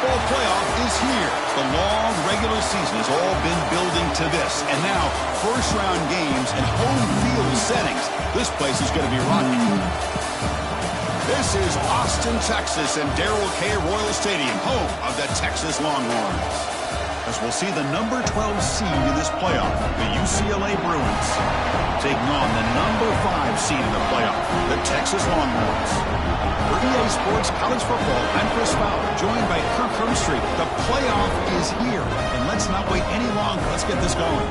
football playoff is here. The long regular season has all been building to this. And now, first-round games and home field settings. This place is going to be rocking. This is Austin, Texas, and Darrell K. Royal Stadium, home of the Texas Longhorns. As we'll see the number 12 seed in this playoff, the UCLA Bruins, taking on the number 5 seed in the playoff, the Texas Longhorns. For EA Sports College Football, I'm Chris Fowler, joined by Kirk Hermstreet. The playoff is here, and let's not wait any longer. Let's get this going.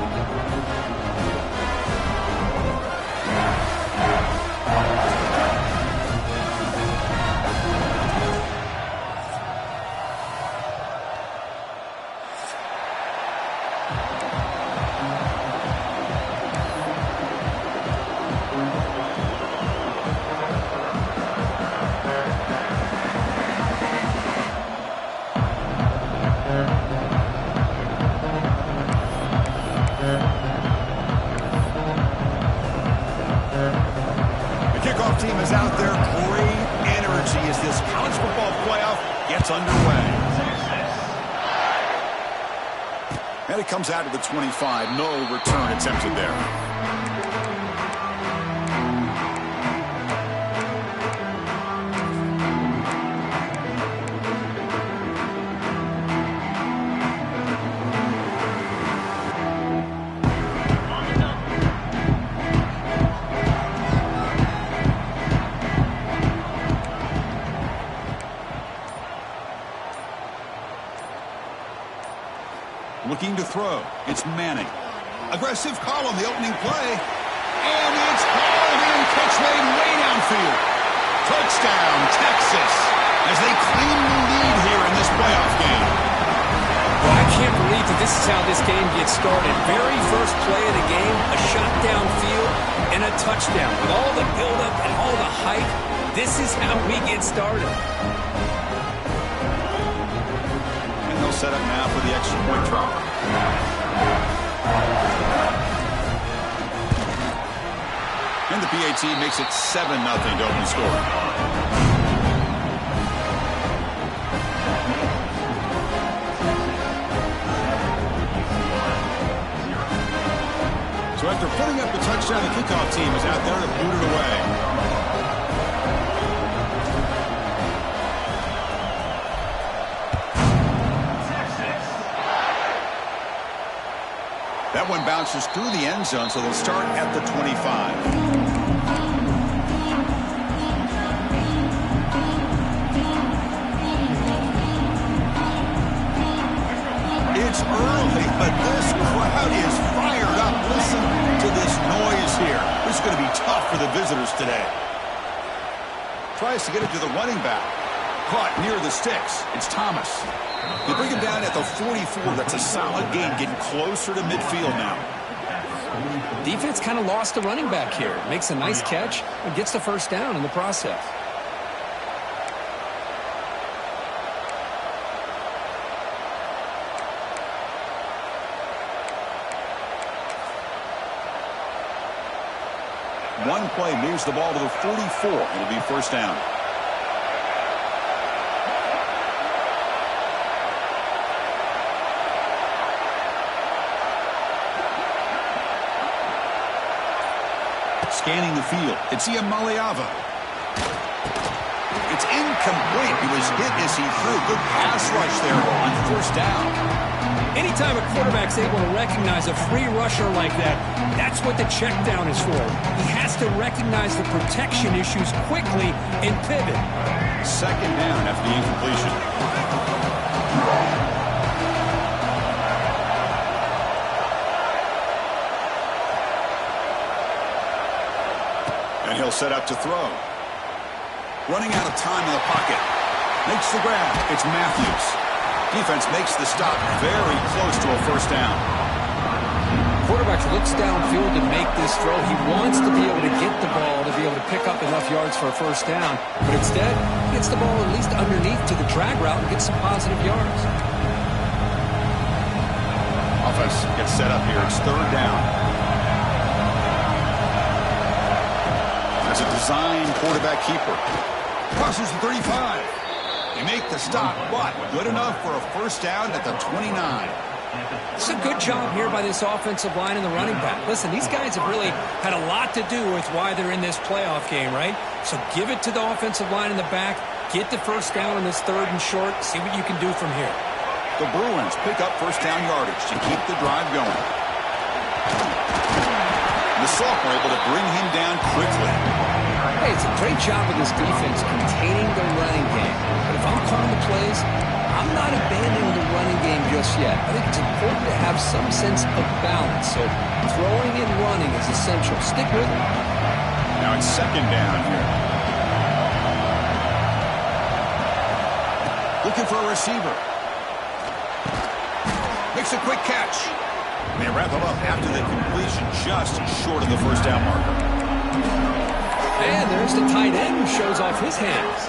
Team is out there. Great energy as this college football playoff gets underway. And it comes out to the 25. No return attempted there. Looking to throw. It's Manning. Aggressive call on the opening play. And it's hauled in. Catch made way downfield. Touchdown, Texas, as they claim the lead here in this playoff game. Well, I can't believe that this is how this game gets started. Very first play of the game, a shot downfield and a touchdown. With all the buildup and all the hype, this is how we get started. Set up now for the extra point try. And the PAT makes it 7-0 to open score. So after putting up the touchdown, the kickoff team is out there to boot it away. That one bounces through the end zone, so they'll start at the 25. It's early, but this crowd is fired up. Listen to this noise here. This is going to be tough for the visitors today. Tries to get it to the running back. Caught near the sticks. It's Thomas. They bring him down at the 44. That's a solid gain, getting closer to midfield now. Defense kind of lost the running back here. Makes a nice catch and gets the first down in the process. One play moves the ball to the 44. It'll be first down. Scanning the field. It's Iamaleava. It's incomplete. He was hit as he threw. Good pass rush there on first down. Anytime a quarterback's able to recognize a free rusher like that, that's what the check down is for. He has to recognize the protection issues quickly and pivot. Second down after the incompletion. And he'll set up to throw. Running out of time in the pocket. Makes the grab. It's Matthews. Defense makes the stop very close to a first down. Quarterback looks downfield to make this throw. He wants to be able to get the ball to be able to pick up enough yards for a first down. But instead, he gets the ball at least underneath to the drag route and gets some positive yards. Offense gets set up here. It's third down. As a design quarterback keeper. Crosses the 35. They make the stop, but good enough for a first down at the 29. It's a good job here by this offensive line and the running back. Listen, these guys have really had a lot to do with why they're in this playoff game, right? So give it to the offensive line in the back. Get the first down on this 3rd and short. See what you can do from here. The Bruins pick up first down yardage to keep the drive going. The sophomore able to bring him down quickly. Hey, it's a great job of this defense containing the running game. But if I'm calling the plays, I'm not abandoning the running game just yet. I think it's important to have some sense of balance. So throwing and running is essential. Stick with it. Now it's 2nd down here. Looking for a receiver. Makes a quick catch. They wrap him up after the completion, just short of the first down marker. And there's the tight end who shows off his hands.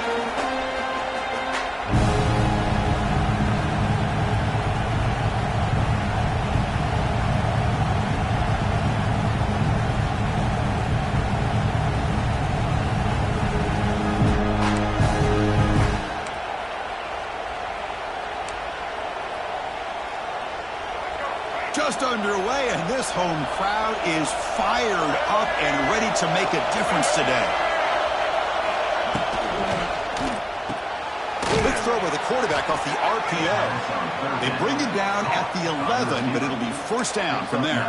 Just underway, and this home crowd is fired up and ready to make a difference today. Quick throw by the quarterback off the RPO. They bring it down at the 11, but it'll be first down from there.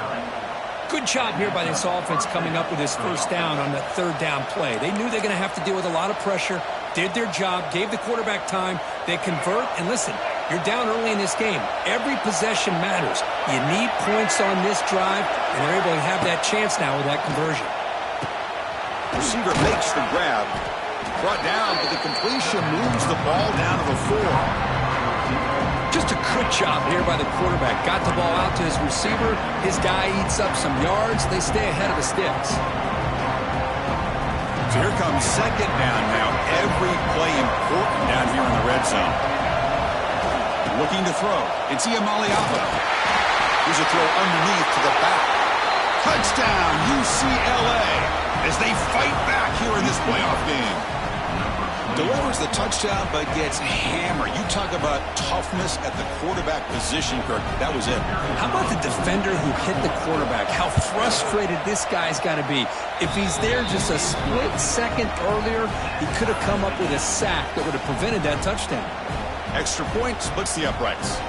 Good job here by this offense coming up with this first down on the 3rd down play. They knew they're going to have to deal with a lot of pressure, did their job, gave the quarterback time. They convert, and listen, you're down early in this game. Every possession matters. You need points on this drive, and they're able to have that chance now with that conversion. Receiver makes the grab. Brought down, but the completion moves the ball down to the 4. Just a good job here by the quarterback. Got the ball out to his receiver. His guy eats up some yards. They stay ahead of the sticks. So here comes 2nd down now. Every play important down here in the red zone. Looking to throw. It's Iamaliapa. Here's a throw underneath to the back. Touchdown, UCLA, as they fight back here in this playoff game. Delivers the touchdown, but gets hammered. You talk about toughness at the quarterback position, Kirk. That was it. How about the defender who hit the quarterback? How frustrated this guy's got to be. If he's there just a split second earlier, he could have come up with a sack that would have prevented that touchdown. Extra point splits the uprights.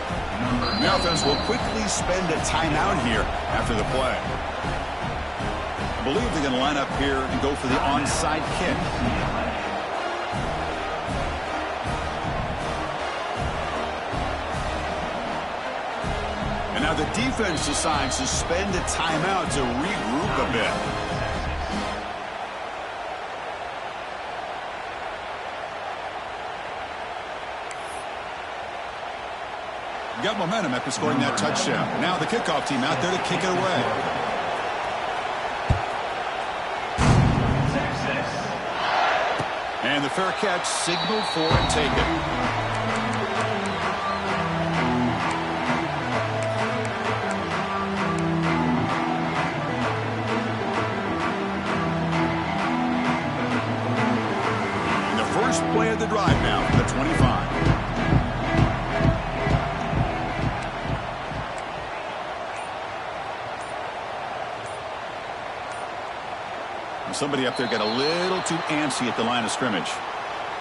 The offense will quickly spend a timeout here after the play. I believe they're going to line up here and go for the onside kick. And now the defense decides to spend a timeout to regroup a bit. Got momentum after scoring that touchdown. Now the kickoff team out there to kick it away. And the fair catch signaled for and taken. And the first play of the drive now for the 25. Somebody up there got a little too antsy at the line of scrimmage.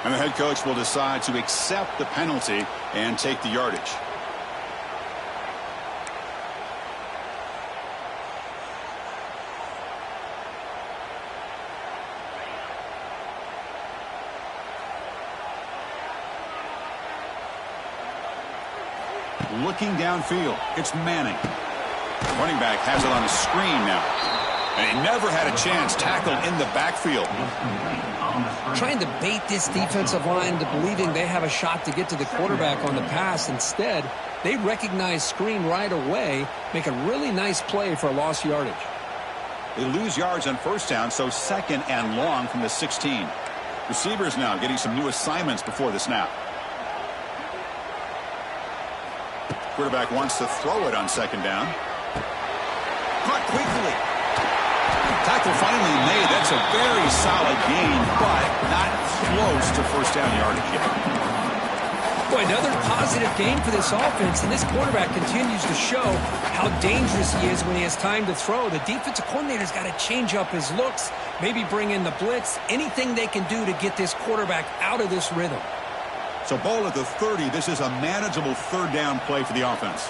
And the head coach will decide to accept the penalty and take the yardage. Looking downfield, it's Manning. Running back has it on a screen now. And he never had a chance tackled in the backfield. Trying to bait this defensive line into believing they have a shot to get to the quarterback on the pass. Instead, they recognize screen right away, make a really nice play for a lost yardage. They lose yards on first down, so 2nd and long from the 16. Receivers now getting some new assignments before the snap. Quarterback wants to throw it on 2nd down. Caught quickly. Tackle finally made. That's a very solid gain, but not close to first down yardage yet. Boy, another positive game for this offense, and this quarterback continues to show how dangerous he is when he has time to throw. The defensive coordinator's got to change up his looks, maybe bring in the blitz, anything they can do to get this quarterback out of this rhythm. So ball at the 30. This is a manageable third down play for the offense.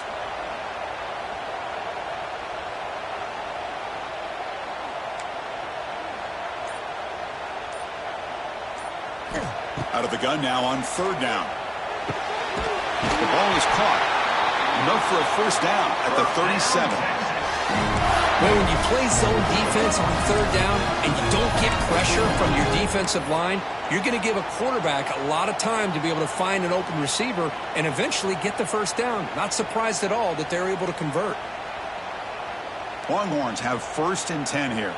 Out of the gun now on third down. The ball is caught. Enough for a first down at the 37. Well, when you play zone defense on third down and you don't get pressure from your defensive line, you're going to give a quarterback a lot of time to be able to find an open receiver and eventually get the first down. Not surprised at all that they're able to convert. Longhorns have 1st and 10 here.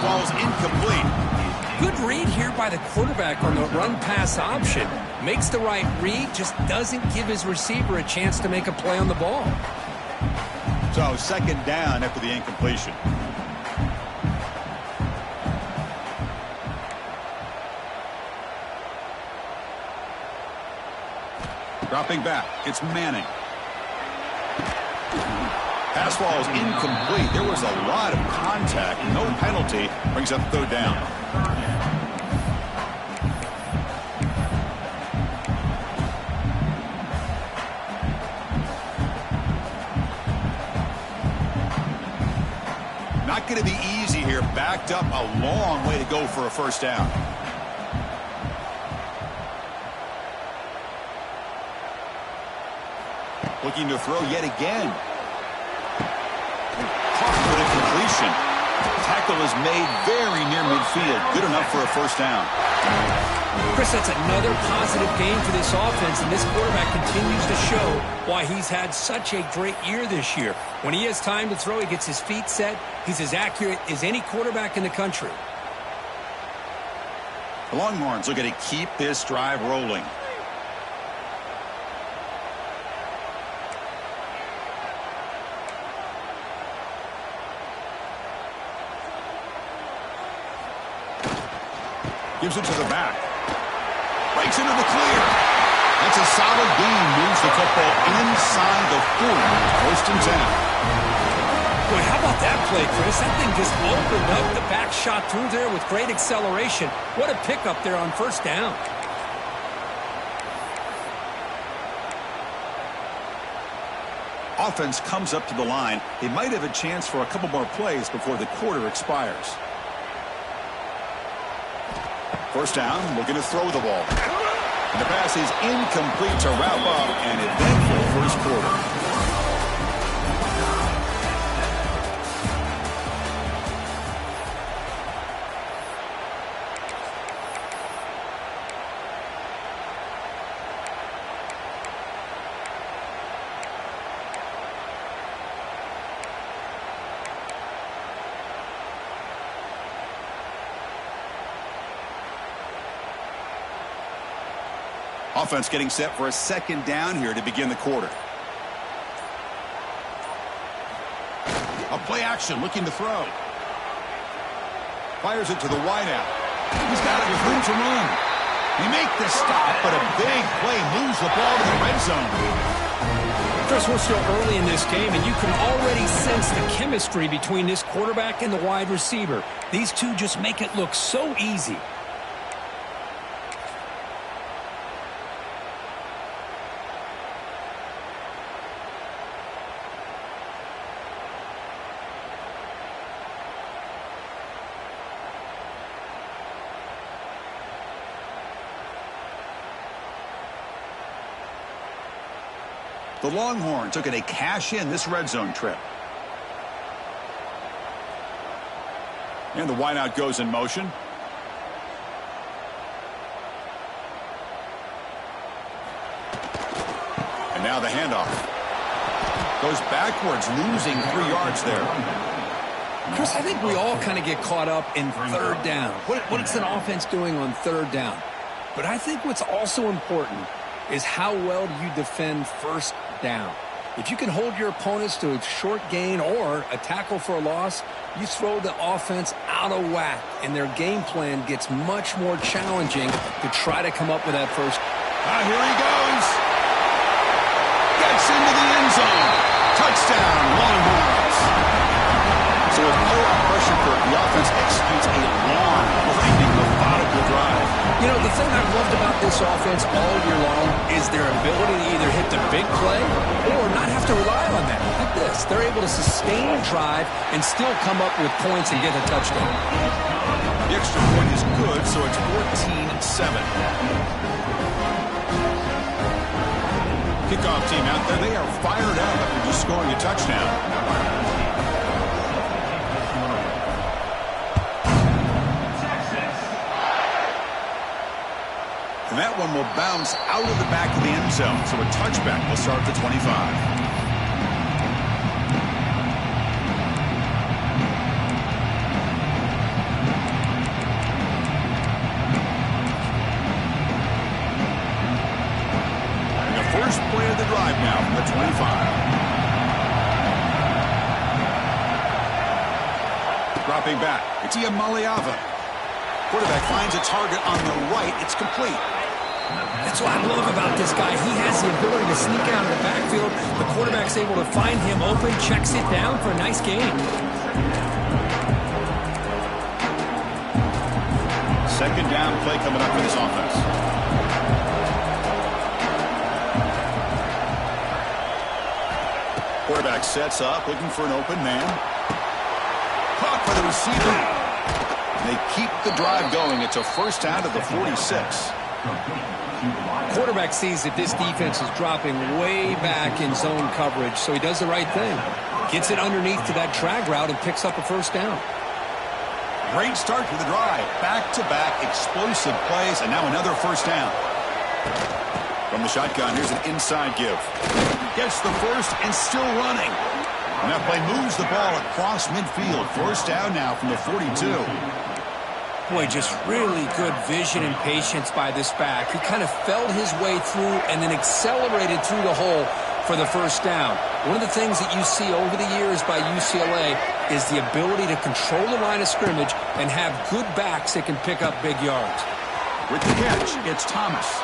Ball's incomplete. Good read here by the quarterback on the run-pass option. Makes the right read, just doesn't give his receiver a chance to make a play on the ball. So second down after the incompletion. Dropping back, it's Manning. Pass ball is incomplete. There was a lot of contact. No penalty. Brings up third down. Not going to be easy here. Backed up a long way to go for a first down. Looking to throw yet again. For the completion. Tackle is made very near midfield. Good enough for a first down. Chris, that's another positive game for this offense, and this quarterback continues to show why he's had such a great year this year. When he has time to throw, he gets his feet set. He's as accurate as any quarterback in the country. The Longhorns looking to keep this drive rolling. Gives it to the back. Breaks into the clear. That's a solid gain. Moves the football inside the 40. 1st and 10. Boy, how about that play, Chris? That thing just opened up. The back shot through there with great acceleration. What a pickup there on first down. Offense comes up to the line. They might have a chance for a couple more plays before the quarter expires. First down, looking to throw the ball. And the pass is incomplete to wrap up an eventful first quarter. Offense getting set for a second down here to begin the quarter. A play action looking to throw. Fires it to the wideout. He's got it with room to run. He make the stop, but a big play moves the ball to the red zone. Chris, we're still early in this game, and you can already sense the chemistry between this quarterback and the wide receiver. These two just make it look so easy. The Longhorns looking to cash in this red zone trip. And the wideout goes in motion. And now the handoff. Goes backwards, losing 3 yards there. Chris, I think we all kind of get caught up in third down. What is an offense doing on third down? But I think what's also important is how well do you defend first down. If you can hold your opponents to a short gain or a tackle for a loss, you throw the offense out of whack, and their game plan gets much more challenging to try to come up with that first. Here he goes. Gets into the end zone. Touchdown, Longhorns. So with no pressure for it, the offense executes a long, grinding, methodical drive. You know, the thing I've loved about this offense all year long is their ability to either hit the big play or not have to rely on that. Like this. They're able to sustain a drive and still come up with points and get a touchdown. The extra point is good, so it's 14-7. Kickoff team out there. They are fired up after just scoring a touchdown. And that one will bounce out of the back of the end zone. So a touchback will start at the 25. And the first play of the drive now from the 25. Dropping back. It's Iamaleava. Quarterback finds a target on the right. It's complete. That's what I love about this guy. He has the ability to sneak out of the backfield. The quarterback's able to find him open, checks it down for a nice gain. Second down play coming up for this offense. Quarterback sets up, looking for an open man. Caught by the receiver. They keep the drive going. It's a first down to the 46. Quarterback sees that this defense is dropping way back in zone coverage, so he does the right thing. Gets it underneath to that drag route and picks up a first down. Great start to the drive. Back-to-back explosive plays, and now another first down. From the shotgun, here's an inside give. Gets the first and still running. And that play moves the ball across midfield. First down now from the 42. Boy, just really good vision and patience by this back. He kind of felt his way through and then accelerated through the hole for the first down. One of the things that you see over the years by UCLA is the ability to control the line of scrimmage and have good backs that can pick up big yards. With the catch, it's Thomas.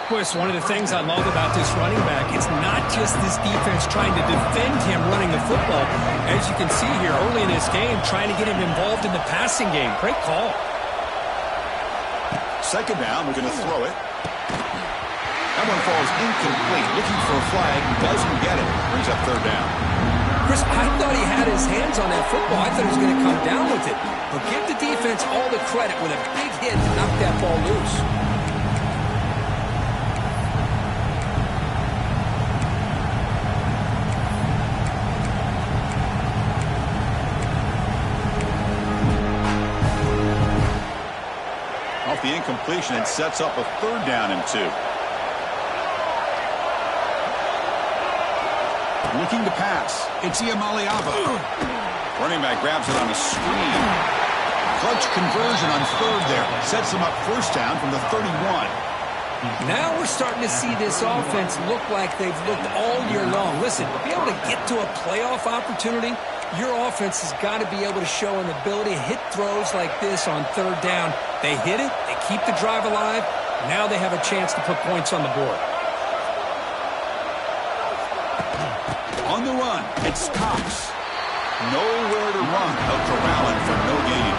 Boy, it's one of the things I love about this running back. It's not just this defense trying to defend him running the football. As you can see here early in this game, trying to get him involved in the passing game. Great call. Second down, we're going to throw it. That one falls incomplete. Looking for a flag, doesn't get it. Brings up third down. Chris, I thought he had his hands on that football. I thought he was going to come down with it. But give the defense all the credit with a big hit to knock that ball loose. Off the incompletion, it sets up a third down and 2. Looking to pass. It's Iamaleava. Running back grabs it on a screen. Clutch conversion on third there. Sets him up first down from the 31. Now we're starting to see this offense look like they've looked all year long. Listen, to be able to get to a playoff opportunity, your offense has got to be able to show an ability to hit throws like this on third down. They hit it, they keep the drive alive, now they have a chance to put points on the board. On the run, it's Cox. Nowhere to run, out corralling for no gain.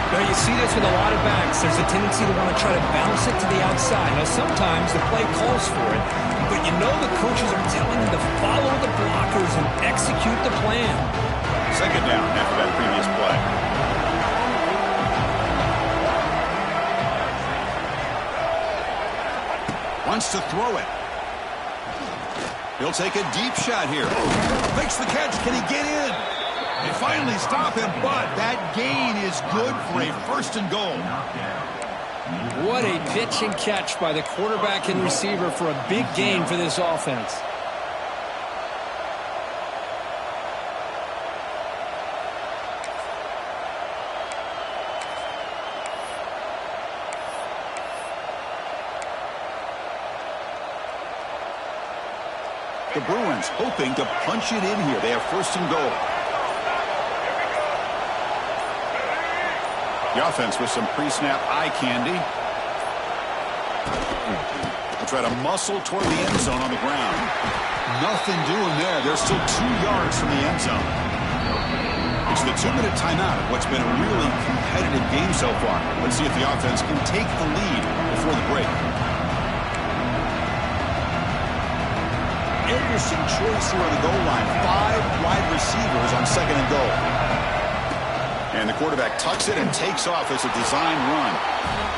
Now you see this with a lot of backs. There's a tendency to want to try to bounce it to the outside. Now sometimes the play calls for it, but you know the coaches are telling them to follow the blockers and execute the plan. Second down after that previous play. Wants to throw it. He'll take a deep shot here. Makes the catch. Can he get in? They finally stop him, but that gain is good for a first and goal. What a pitch and catch by the quarterback and receiver for a big gain for this offense. The Bruins hoping to punch it in here. They have first and goal. The offense with some pre-snap eye candy. They'll try to muscle toward the end zone on the ground. Nothing doing there. They're still 2 yards from the end zone. It's the 2-minute timeout of what's been a really competitive game so far. Let's see if the offense can take the lead before the break. Interesting choice here on the goal line. 5 wide receivers on second and goal. And the quarterback tucks it and takes off as a design run.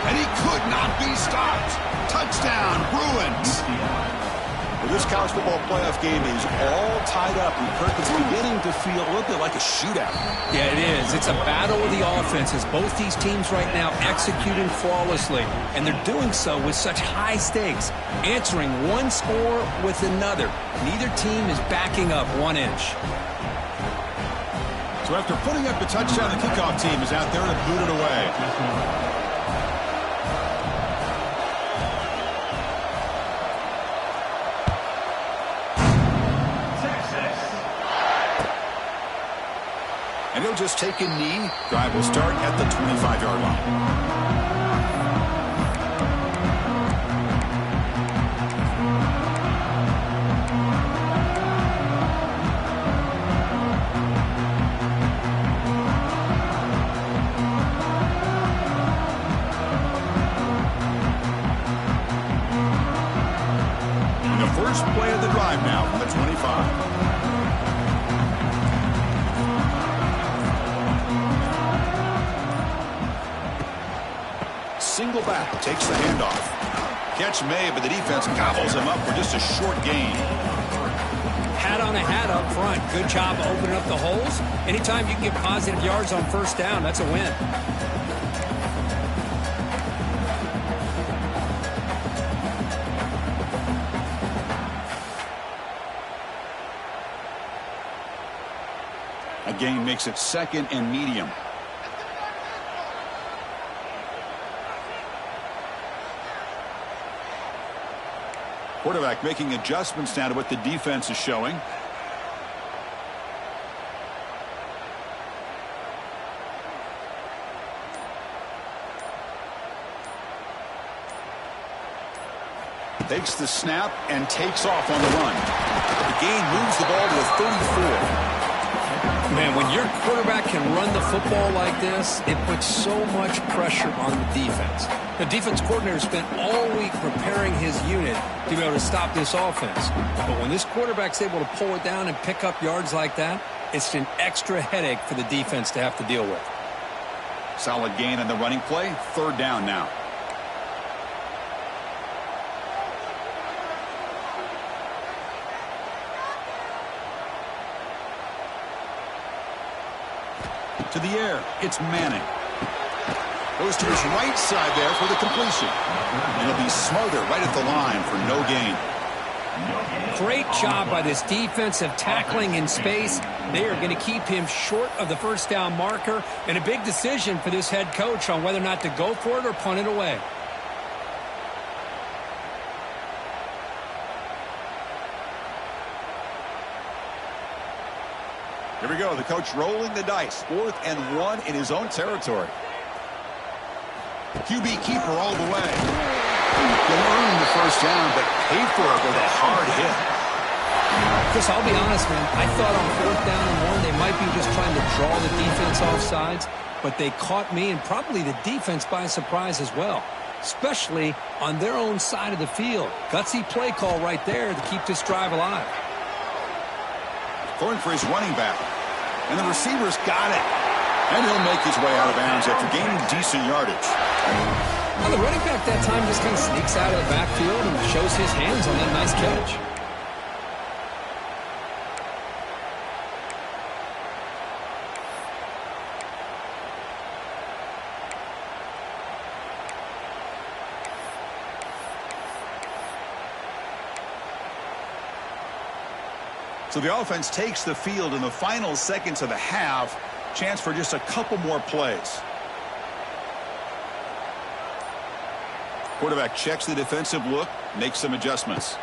And he could not be stopped. Touchdown, Bruins. Well, this college football playoff game is all tied up, and Kirk, it's beginning to feel a little bit like a shootout. Yeah, it is. It's a battle of the offenses. Both these teams right now executing flawlessly, and they're doing so with such high stakes, answering one score with another. Neither team is backing up 1 inch. So after putting up the touchdown, the kickoff team is out there to boot it away. And he'll just take a knee. Drive will start at the 25-yard line. And the first play of the drive now from the 25. Single back, takes the handoff. Catch made, but the defense gobbles him up for just a short gain. Hat on a hat up front. Good job opening up the holes. Anytime you can get positive yards on first down, that's a win. A gain makes it second and medium. Quarterback making adjustments now to what the defense is showing. Takes the snap and takes off on the run. The gain moves the ball to the 34. Man, when your quarterback can run the football like this, it puts so much pressure on the defense. The defense coordinator spent all week preparing his unit to be able to stop this offense. But when this quarterback's able to pull it down and pick up yards like that, it's an extra headache for the defense to have to deal with. Solid gain on the running play. Third down now. To the air, it's Manning. Goes to his right side there for the completion. And he'll be smothered right at the line for no gain. Great job by this defensive tackling in space. They are going to keep him short of the first down marker, and a big decision for this head coach on whether or not to go for it or punt it away. Here we go. The coach rolling the dice. 4th and 1 in his own territory. QB keeper all the way. He'll earn the first down, but pay for it with a hard hit. Chris, I'll be honest, man. I thought on 4th down and 1 they might be just trying to draw the defense off sides, but they caught me and probably the defense by surprise as well, especially on their own side of the field. Gutsy play call right there to keep this drive alive. Going for his running back. And the receiver's got it. And he'll make his way out of bounds after gaining decent yardage. Well, the running back that time just kind of sneaks out of the backfield and shows his hands on that nice catch. So the offense takes the field in the final seconds of the half. Chance for just a couple more plays. Quarterback checks the defensive look, makes some adjustments.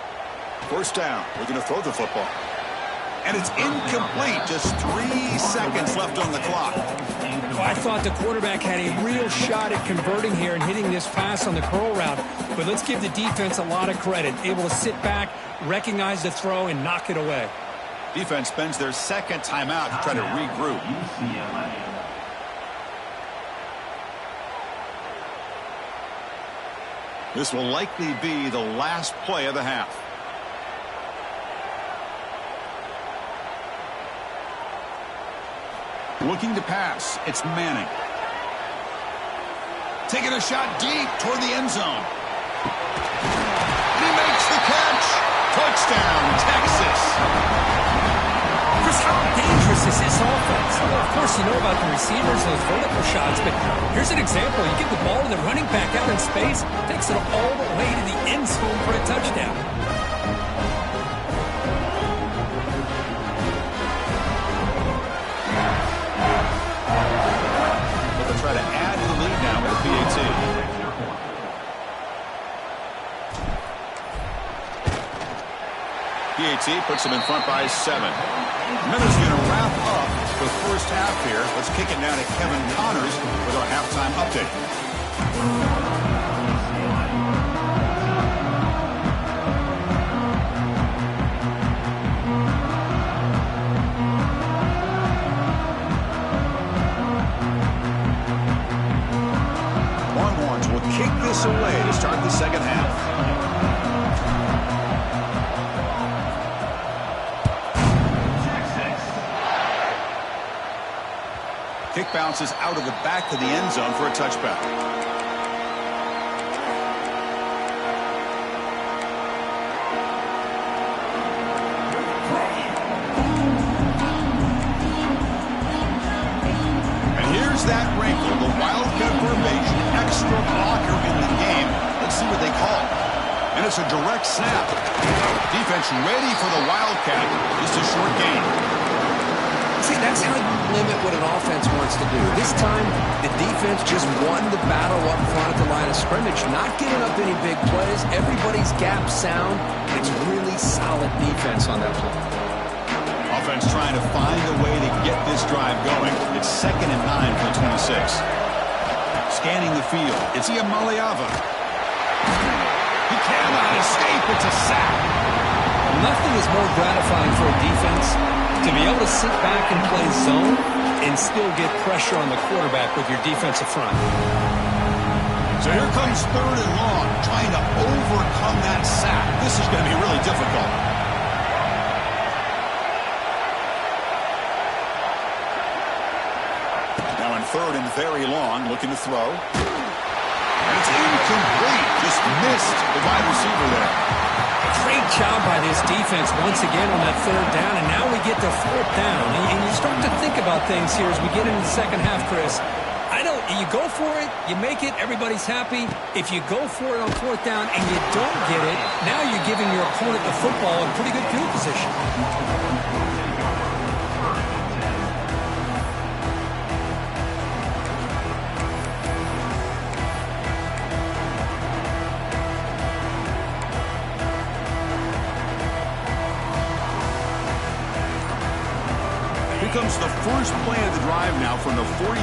First down. We're going to throw the football. And it's incomplete. Just 3 seconds left on the clock. Well, I thought the quarterback had a real shot at converting here and hitting this pass on the curl route. But let's give the defense a lot of credit. Able to sit back, recognize the throw, and knock it away. Defense spends their second timeout to try to regroup. This will likely be the last play of the half. Looking to pass. It's Manning. Taking a shot deep toward the end zone. He makes the catch. Touchdown, Texas. Chris, how dangerous is this offense? Well, of course, you know about the receivers, those vertical shots, but here's an example. You get the ball to the running back out in space, takes it all the way to the end zone for a touchdown. They'll try to add to the lead now with a PAT. PAT puts them in front by 7. Minutes going to wrap up the first half here. Let's kick it now to Kevin Connors with our halftime update. Longhorns will kick this away to start the second half. Kick bounces out of the back of the end zone for a touchback. And here's that wrinkle, the Wildcat formation, extra blocker in the game. Let's see what they call. And it's a direct snap. Defense ready for the Wildcat. Just a short gain. See, that's how you limit what an offense wants to do. This time, the defense just won the battle up front at the line of scrimmage, not giving up any big plays. Everybody's gap sound. It's really solid defense on that play. Offense trying to find a way to get this drive going. It's 2nd and 9 for the 26. Scanning the field. It's Iamaleava. He cannot escape. It's a sack. Nothing is more gratifying for a defense to be able to sit back and play zone and still get pressure on the quarterback with your defensive front. So here comes 3rd and long, trying to overcome that sack. This is going to be really difficult. Now in 3rd and very long, looking to throw. And it's incomplete. Just missed the wide receiver there. Great job by this defense once again on that 3rd down, and now we get to 4th down. And you start to think about things here as we get into the second half, Chris. You go for it, you make it, everybody's happy. If you go for it on 4th down and you don't get it, now you're giving your opponent the football in pretty good field position. Comes the first play of the drive now from the 44.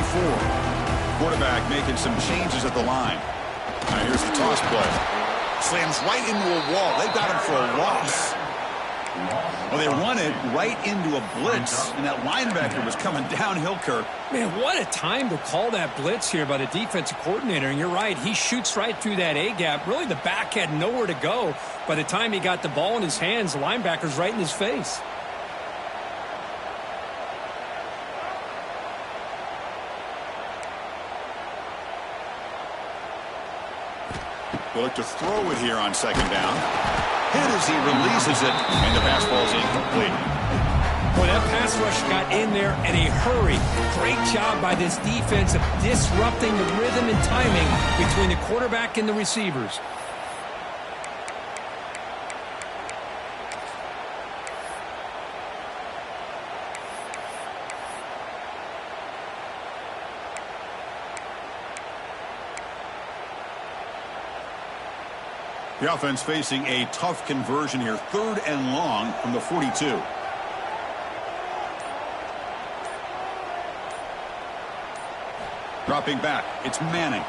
Quarterback making some changes at the line. Now here's the toss play. Slams right into a wall. They got him for a loss. Well, they run it right into a blitz, and that linebacker was coming downhill, Kirk. Man, what a time to call that blitz here by the defensive coordinator. And you're right, he shoots right through that A-gap. Really, the back had nowhere to go. By the time he got the ball in his hands, the linebacker's right in his face. They look to throw it here on 2nd down. Hit as he releases it, and the pass ball's incomplete. Boy, that pass rush got in there in a hurry. Great job by this defense of disrupting the rhythm and timing between the quarterback and the receivers. The offense facing a tough conversion here. 3rd and long from the 42. Dropping back. It's Manning.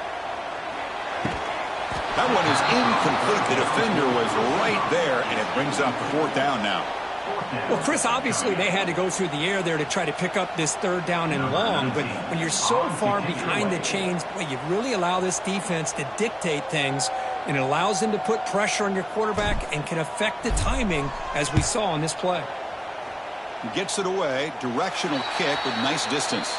That one is incomplete. The defender was right there, and it brings up 4th down now. Well, Chris, obviously they had to go through the air there to try to pick up this 3rd down and long, but when you're so far behind the chains, boy, you really allow this defense to dictate things, and it allows them to put pressure on your quarterback and can affect the timing, as we saw on this play. He gets it away. Directional kick with nice distance.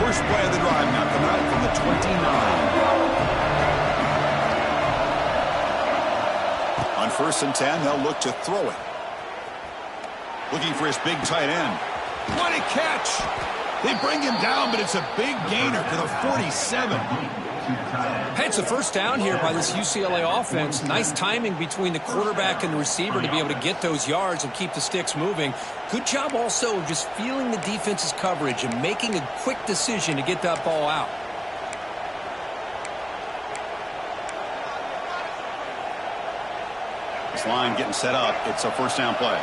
First play of the drive now coming out from the 29. On 1st and 10, they'll look to throw it. Looking for his big tight end. What a catch! They bring him down, but it's a big gainer to the 47. Hey, it's a 1st down here by this UCLA offense. Nice timing between the quarterback and the receiver to be able to get those yards and keep the sticks moving. Good job also of just feeling the defense's coverage and making a quick decision to get that ball out. This line getting set up. It's a 1st down play.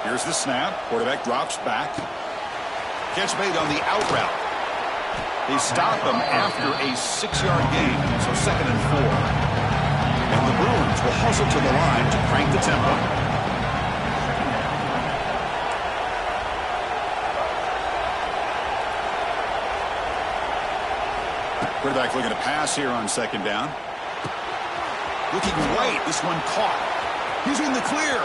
Here's the snap. Quarterback drops back. Catch made on the out route. They stop him after a 6-yard gain, so 2nd and 4. And the Bruins will hustle to the line to crank the tempo. Quarterback looking to pass here on 2nd down. Looking right. This one caught. He's in the clear.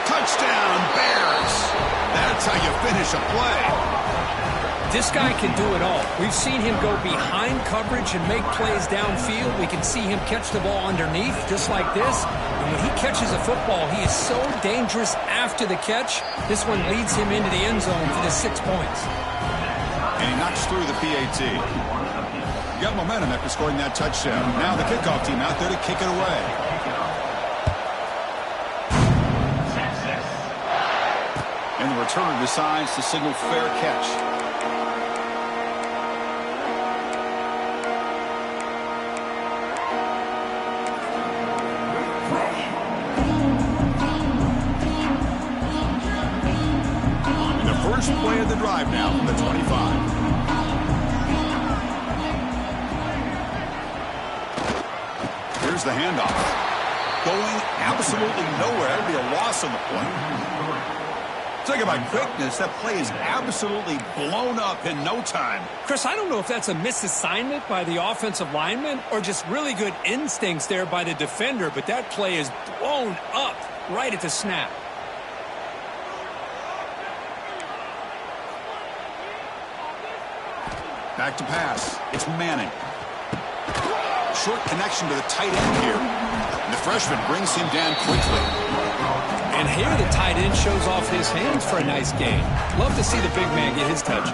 Touchdown, Bears. That's how you finish a play. This guy can do it all. We've seen him go behind coverage and make plays downfield. We can see him catch the ball underneath just like this. And when he catches a football, he is so dangerous after the catch. This one leads him into the end zone for the 6 points. And he knocks through the PAT. Got momentum after scoring that touchdown. Now the kickoff team out there to kick it away. And the return decides to signal fair catch. And the first play of the drive now from the 25. Here's the handoff. Going absolutely nowhere. It'll be a loss on the play. Talk about quickness. That play is absolutely blown up in no time. Chris, I don't know if that's a misassignment by the offensive lineman or just really good instincts there by the defender, but that play is blown up right at the snap. Back to pass. It's Manning. Short connection to the tight end here. And the freshman brings him down quickly. And here the tight end shows off his hands for a nice gain. Love to see the big man get his touches.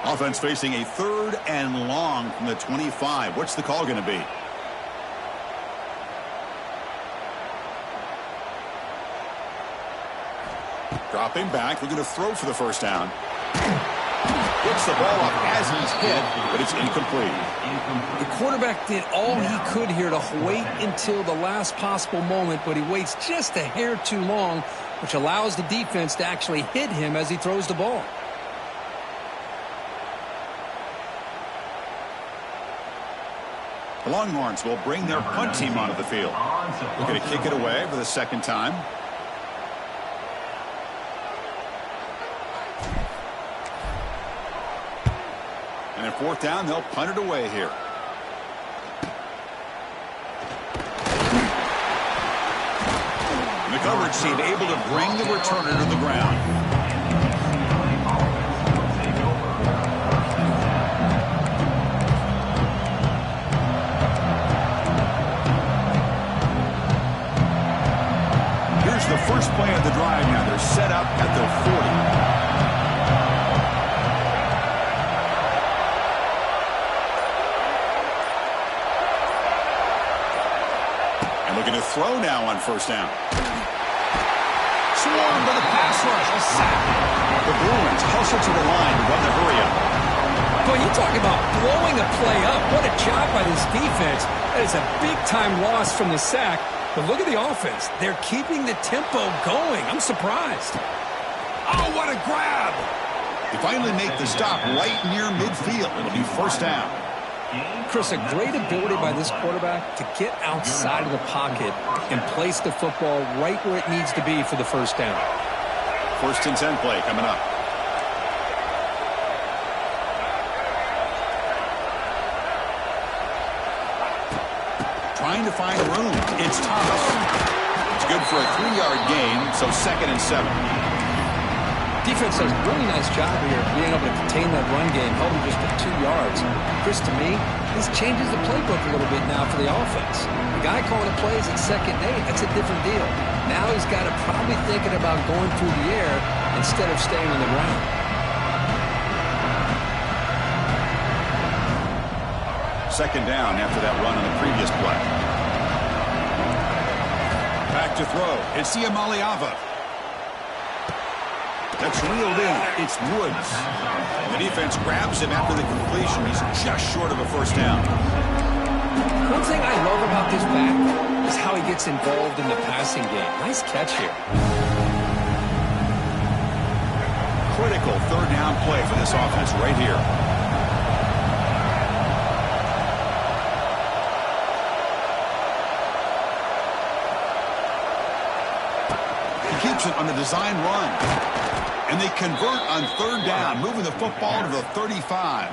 Offense facing a 3rd and long from the 25. What's the call going to be? Dropping back, looking to throw for the 1st down. Gets the ball up as he's hit, but it's incomplete. The quarterback did all he could here to wait until the last possible moment, but he waits just a hair too long, which allows the defense to actually hit him as he throws the ball. The Longhorns will bring their punt team onto the field. Looking to kick it away for the 2nd time. And at 4th down, they'll punt it away here. And the coverage team able to bring the returner to the ground. throw now on first down. Swarmed by the pass rush. A sack. The Bruins hustle to the line to run the hurry up. Boy, you talk about blowing a play up. What a job by this defense. That is a big-time loss from the sack. But look at the offense. They're keeping the tempo going. I'm surprised. Oh, what a grab. They finally make the stop right near midfield. It'll be first down. Chris, a great ability by this quarterback to get outside of the pocket and place the football right where it needs to be for the first down. 1st and 10 play coming up. Trying to find room. It's Thomas. It's good for a 3-yard gain, so 2nd and 7. Defense does a really nice job here being able to contain that run game, held him just to 2 yards. Chris, to me, this changes the playbook a little bit now for the offense. The guy calling the plays at 2nd and 8, that's a different deal. Now he's got to probably thinking about going through the air instead of staying on the ground. Second down after that run on the previous play. Back to throw. It's Iamaleava. That's reeled in. It's Woods. The defense grabs him after the completion. He's just short of a first down. One thing I love about this back is how he gets involved in the passing game. Nice catch here. Critical 3rd down play for this offense right here. He keeps it on the design run. And they convert on 3rd down, moving the football to the 35.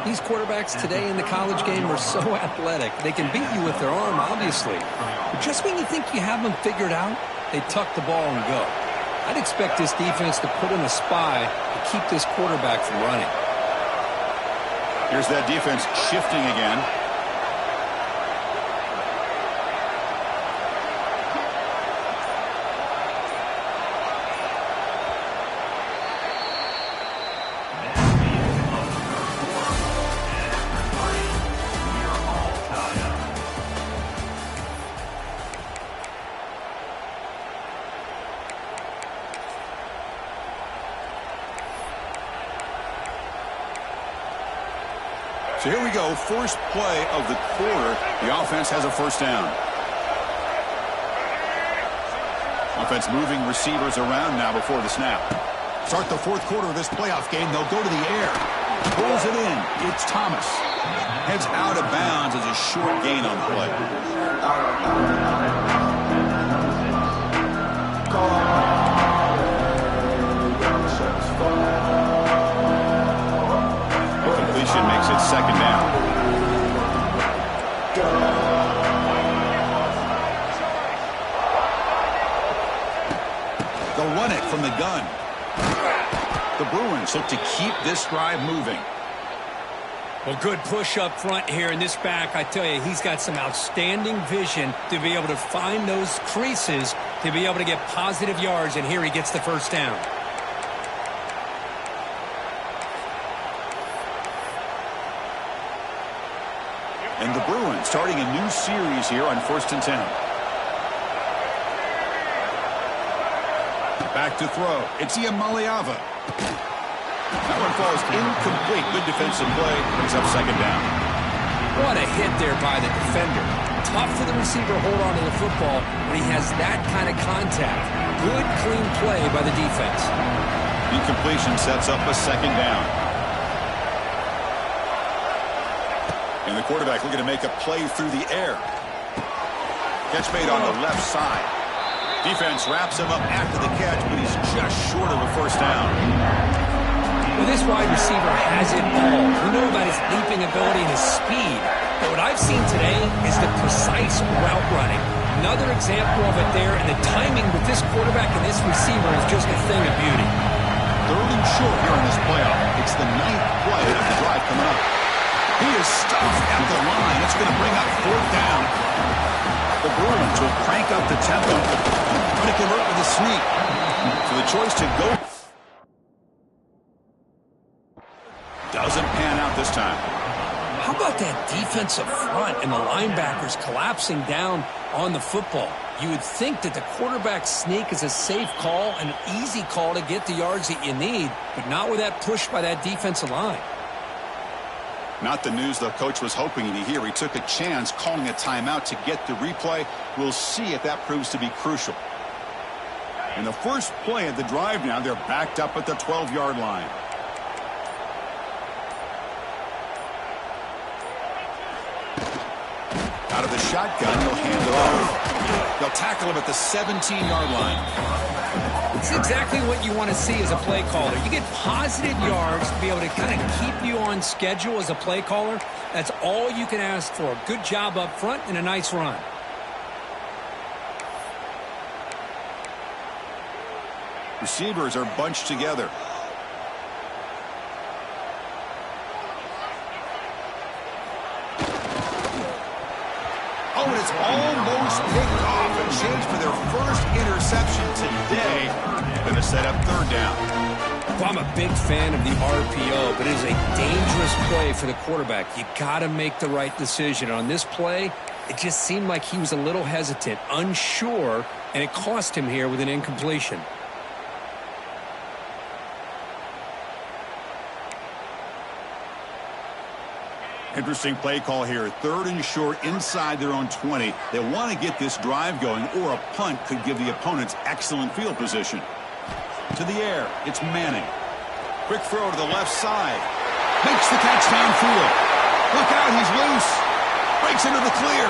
These quarterbacks today in the college game are so athletic. They can beat you with their arm, obviously. But just when you think you have them figured out, they tuck the ball and go. I'd expect this defense to put in a spy to keep this quarterback from running. Here's that defense shifting again. So here we go, first play of the quarter. The offense has a first down. Offense moving receivers around now before the snap. Start the 4th quarter of this playoff game. They'll go to the air. Pulls it in. It's Thomas. Heads out of bounds as a short gain on the play. Completion makes it 2nd down. They'll run it from the gun. The Bruins look to keep this drive moving. Well, good push up front here in this back. I tell you, he's got some outstanding vision to be able to find those creases, to be able to get positive yards, and here he gets the first down. And the Bruins starting a new series here on 1st and 10. Back to throw. It's Iamaleava. That one falls incomplete. Good defensive play. Brings up 2nd down. What a hit there by the defender. Tough for the receiver to hold on to the football when he has that kind of contact. Good, clean play by the defense. Incompletion sets up a 2nd down. And the quarterback looking to make a play through the air. Catch made on the left side. Defense wraps him up after the catch, but he's just short of a first down. Well, this wide receiver has it all. We know about his leaping ability and his speed. But what I've seen today is the precise route running. Another example of it there, and the timing with this quarterback and this receiver is just a thing of beauty. 3rd and short here in this playoff. It's the 9th play of the drive coming up. He is stuffed at the line. It's going to bring up 4th down. The Bruins will crank up the tempo. Trying to convert with a sneak. So the choice to go doesn't pan out this time. How about that defensive front and the linebackers collapsing down on the football? You would think that the quarterback sneak is a safe call, an easy call to get the yards that you need, but not with that push by that defensive line. Not the news the coach was hoping to hear. He took a chance calling a timeout to get the replay. We'll see if that proves to be crucial. In the first play of the drive now, they're backed up at the 12-yard line. Out of the shotgun, he'll hand it off. They'll tackle him at the 17-yard line. It's exactly what you want to see as a play caller. You get positive yards to be able to kind of keep you on schedule as a play caller. That's all you can ask for. Good job up front and a nice run. Receivers are bunched together. Oh, and it's almost picked off and changed for their first interception today. Going to set up third down. Well, I'm a big fan of the RPO, but it is a dangerous play for the quarterback. You got to make the right decision. On this play, it just seemed like he was a little hesitant, unsure, and it cost him here with an incompletion. Interesting play call here. Third and short inside their own 20. They want to get this drive going, or a punt could give the opponents excellent field position. To the air, it's Manning. Quick throw to the left side. Makes the catch downfield. Look out, he's loose. Breaks into the clear.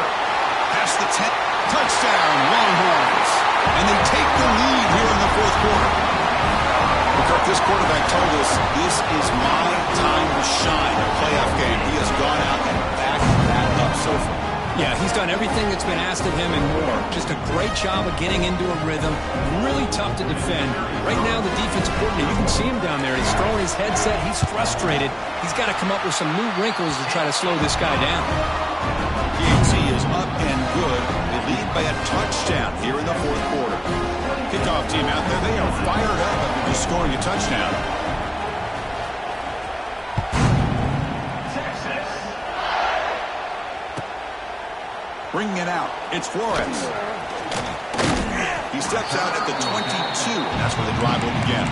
Past the 10. Touchdown, Longhorns. And they take the lead here in the fourth quarter. This quarterback told us this is my time to shine. A playoff game. He has gone out and backed that up so far. Yeah, he's done everything that's been asked of him and more. Just a great job of getting into a rhythm. Really tough to defend. Right now, the defensive coordinator, you can see him down there. He's throwing his headset. He's frustrated. He's got to come up with some new wrinkles to try to slow this guy down. PAT is up and good. They lead by a touchdown here in the fourth quarter. Kickoff team out there. They are fired up after just scoring a touchdown. Bringing it out. It's Flores. He steps out at the 22. That's where the drive will begin.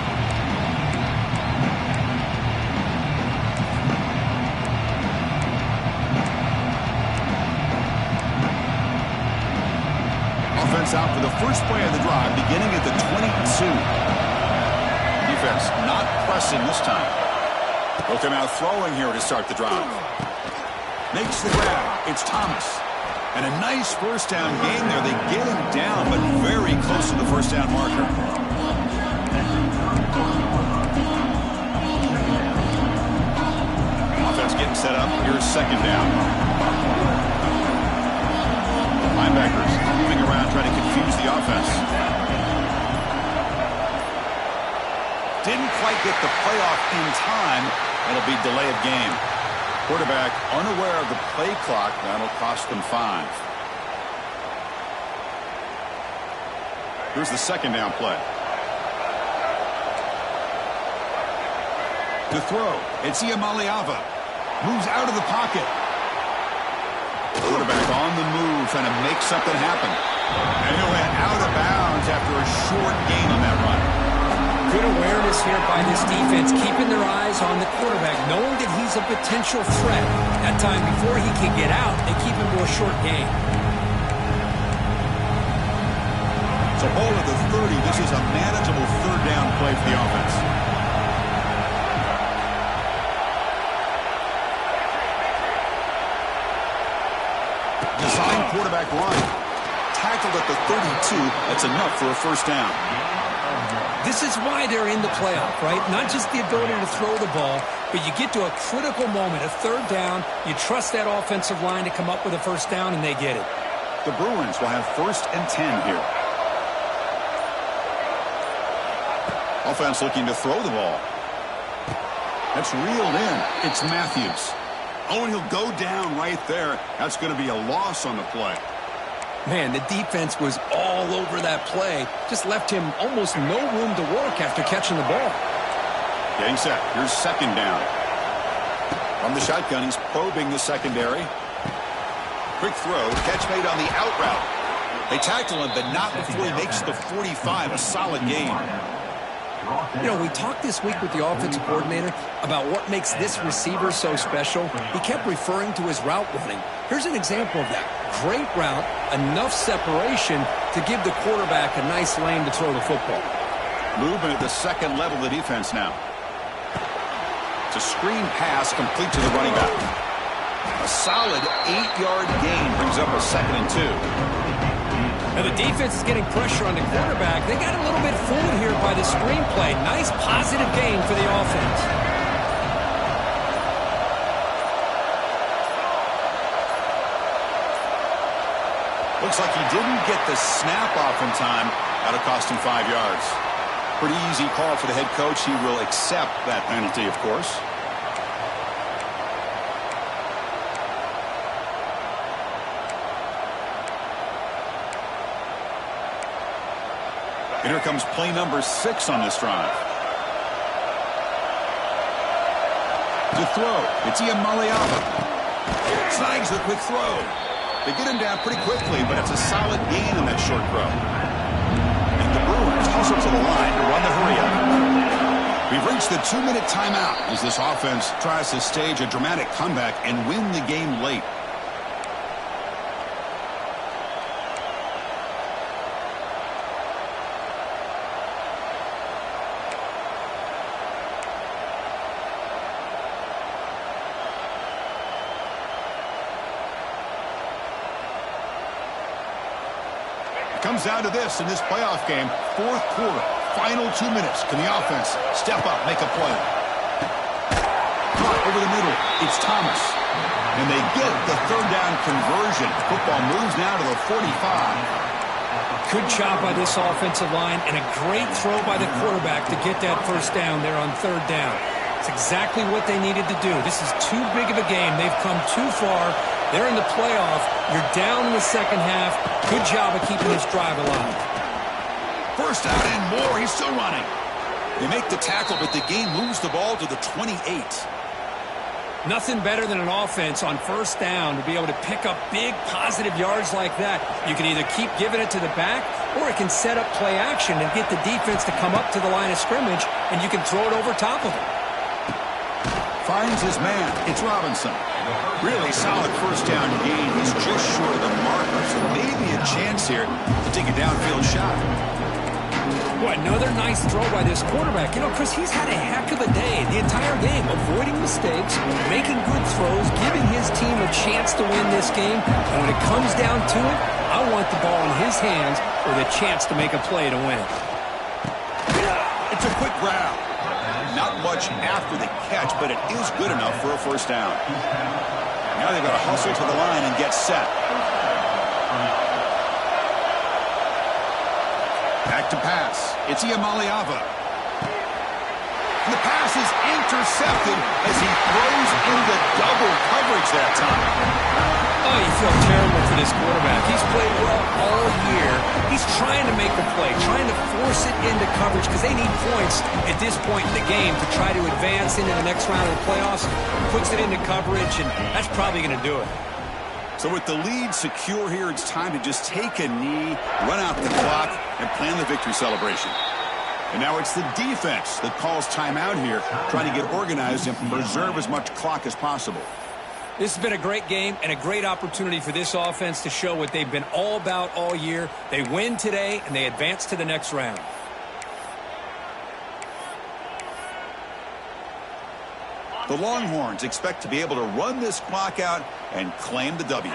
Offense out for the first play of the drive, beginning at the 22. Defense not pressing this time. They'll come out throwing here to start the drive. Makes the grab. It's Thomas. And a nice first down gain there. They get him down, but very close to the first down marker. Offense getting set up. Here's second down. Linebackers moving around, trying to confuse the offense. Didn't quite get the playoff in time. It'll be delay of game. Quarterback unaware of the play clock. That'll cost them 5. Here's the second down play. To throw, it's Iamaleava. Moves out of the pocket. Quarterback on the move, trying to make something happen. And he went out of bounds after a short gain on that run. Good awareness here by this defense, keeping their eyes on the quarterback, knowing that he's a potential threat. That time before he can get out, they keep him to a short gain. So ball at the 30. This is a manageable third down play for the offense. Design quarterback run. Tackled at the 32. That's enough for a first down. This is why they're in the playoff, right? Not just the ability to throw the ball, but you get to a critical moment, a third down, you trust that offensive line to come up with a first down, and they get it. The Bruins will have 1st and 10 here. Offense looking to throw the ball. That's reeled in. It's Matthews. Oh, and he'll go down right there. That's going to be a loss on the play. Man, the defense was all over that play. Just left him almost no room to work after catching the ball. Getting set. Here's second down. From the shotgun, he's probing the secondary. Quick throw, catch made on the out route. They tackle him, but not before he makes the 45, a solid game. You know, we talked this week with the offensive coordinator about what makes this receiver so special. He kept referring to his route running. Here's an example of that. Great route, enough separation to give the quarterback a nice lane to throw the football. Movement at the second level of the defense now. It's a screen pass complete to the running back. A solid 8-yard gain brings up a 2nd and 2. Now the defense is getting pressure on the quarterback. They got a little bit fooled here by the screenplay. Nice positive gain for the offense. Looks like he didn't get the snap off in time. That'll cost him 5 yards. Pretty easy call for the head coach. He will accept that penalty, of course. And here comes play number 6 on this drive. To throw, it's Iamaleava. Snags the quick throw. They get him down pretty quickly, but it's a solid gain on that short throw. And the Bruins hustle to the line to run the hurry-up. We've reached the 2-minute timeout as this offense tries to stage a dramatic comeback and win the game late. Comes down to this in this playoff game. 4th quarter, final 2 minutes. Can the offense step up, make a play? Caught over the middle. It's Thomas. And they get the 3rd down conversion. Football moves now to the 45. Good job by this offensive line and a great throw by the quarterback to get that 1st down there on 3rd down. It's exactly what they needed to do. This is too big of a game. They've come too far. They're in the playoff. You're down in the second half. Good job of keeping this drive alive. 1st down and more. He's still running. They make the tackle, but the game moves the ball to the 28. Nothing better than an offense on 1st down to be able to pick up big positive yards like that. You can either keep giving it to the back, or it can set up play action and get the defense to come up to the line of scrimmage, and you can throw it over top of them. Finds his man. It's Robinson. Really solid 1st down gain. He's just short of the marker, so maybe a chance here to take a downfield shot. Boy, another nice throw by this quarterback. You know, Chris, he's had a heck of a day the entire game, avoiding mistakes, making good throws, giving his team a chance to win this game. And when it comes down to it, I want the ball in his hands with a chance to make a play to win. It's a quick grab. Not much after the catch, but it is good enough for a 1st down. Now they've got to hustle to the line and get set. Back to pass. It's Iamaleava. The pass is intercepted as he throws into double coverage that time. Oh, you feel terrible for this quarterback. He's played well all year. He's trying to make the play, trying to force it into coverage because they need points at this point in the game to try to advance into the next round of the playoffs. Puts it into coverage, and that's probably going to do it. So with the lead secure here, it's time to just take a knee, run out the clock, and plan the victory celebration. And now it's the defense that calls timeout here, trying to get organized and preserve as much clock as possible. This has been a great game and a great opportunity for this offense to show what they've been all about all year. They win today, and they advance to the next round. The Longhorns expect to be able to run this clock out and claim the W.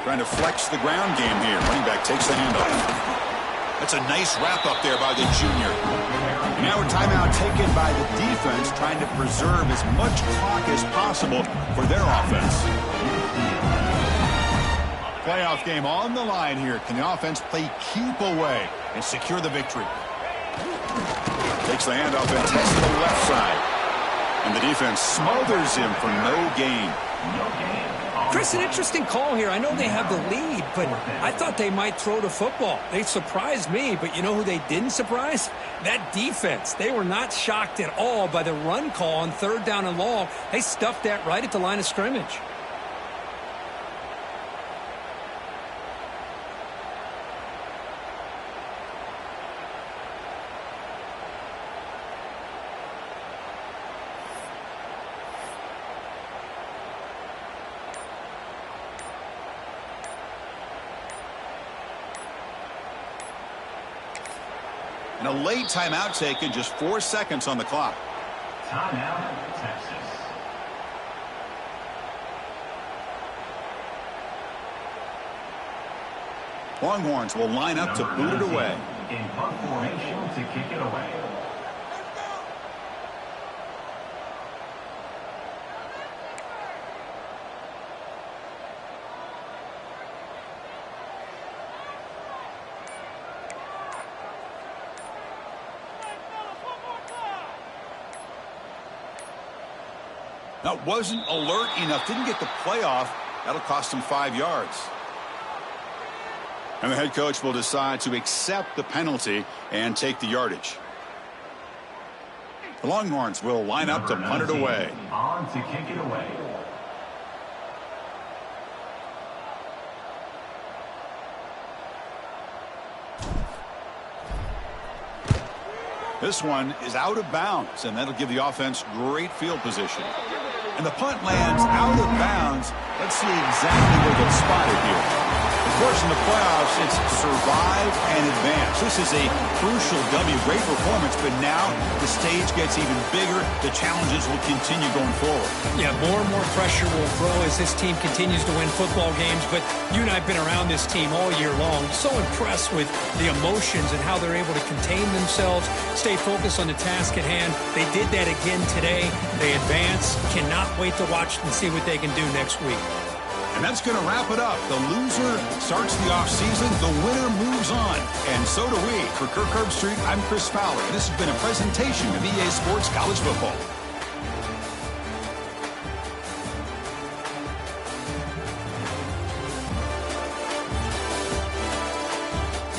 Trying to flex the ground game here. Running back takes the handoff. That's a nice wrap-up there by the junior. Now a timeout taken by the defense, trying to preserve as much clock as possible for their offense. Playoff game on the line here. Can the offense play keep away and secure the victory? Takes the handoff and tests the left side. And the defense smothers him for no gain. Chris, an interesting call here. I know they have the lead, but I thought they might throw the football. They surprised me, but you know who they didn't surprise? That defense. They were not shocked at all by the run call on 3rd down and long. They stuffed that right at the line of scrimmage. And a late timeout taken, just 4 seconds on the clock. Timeout, Texas. Longhorns will line up to boot it away. In punt formation to kick it away. That wasn't alert enough. Didn't get the playoff. That'll cost him 5 yards. And the head coach will decide to accept the penalty and take the yardage. The Longhorns will line up to punt it away. On to kick it away. This one is out of bounds, and that'll give the offense great field position. And the punt lands out of bounds. Let's see exactly where they'll spot it here. Of course, in the playoffs, it's survive and advance. This is a crucial W. Great performance, but now the stage gets even bigger. The challenges will continue going forward. Yeah, more and more pressure will grow as this team continues to win football games. But you and I have been around this team all year long. So impressed with the emotions and how they're able to contain themselves, stay focused on the task at hand. They did that again today. They advance. Cannot wait to watch and see what they can do next week. And that's going to wrap it up. The loser starts the offseason. The winner moves on. And so do we. For Kirk Herbstreit, I'm Chris Fowler. This has been a presentation of EA Sports College Football.